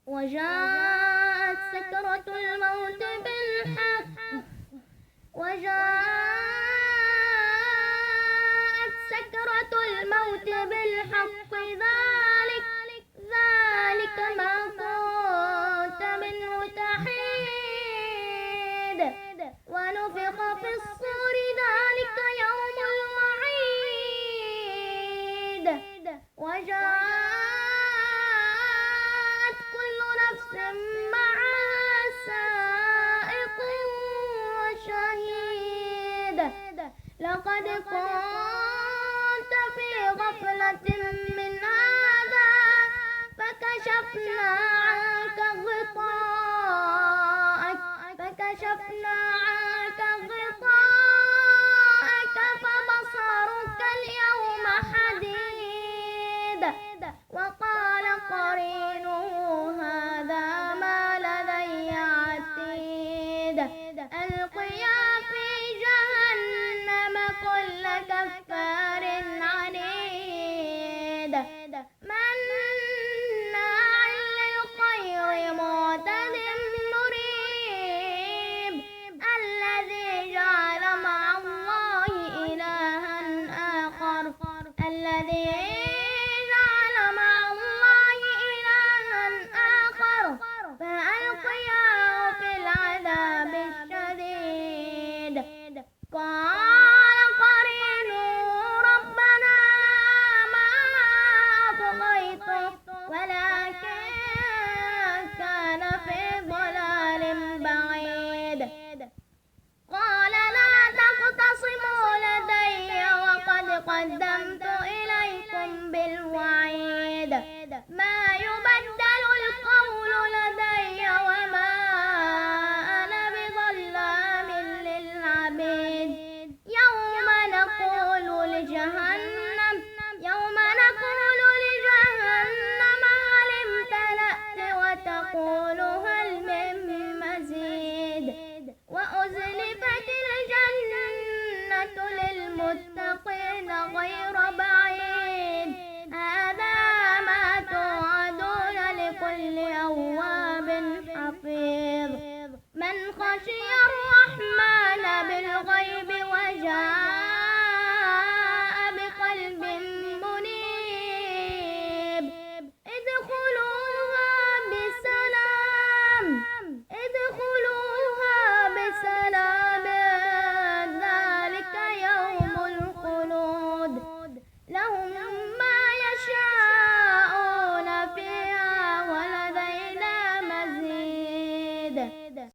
وجاءت سكرة الموت بالحق وجاءت سكرة الموت بالحق ذلك ما كنت منه تحيد ونفخ في الصور ذلك يوم الوعيد وجاءت كل نفس معها سائق وشهيد لقد كنت في غفلة من هذا فكشفنا عنك غطاءك فبصرك اليوم حديد وقال قرينه هذا ما لدي عتيد ألقيا في جهنم كل كفار عنيد مناع للخير معتد مريب الذي جعل مع الله إلها آخر فألقياه في العذاب الشديد قال قرينه ربنا ما أطغيته ولكن كان في ضلال بعيد قال لا تختصموا لدي وقد قدمت إليكم بالوعيد ما يبدل القول لدي وما أنا بظلام للعبيد يوم نقول لجهنم هل امتلأت وتقول هل من مزيد وأزلفت الجنة للمتقين غير بعيد هذا ما توعدون لكل أواب حفيظ من خشي الرحمن بالغيب وجاء بقلب منيب ادخلوها بسلام ذلك يوم الخلود لهم ما يشاءون فيها ولدينا مزيد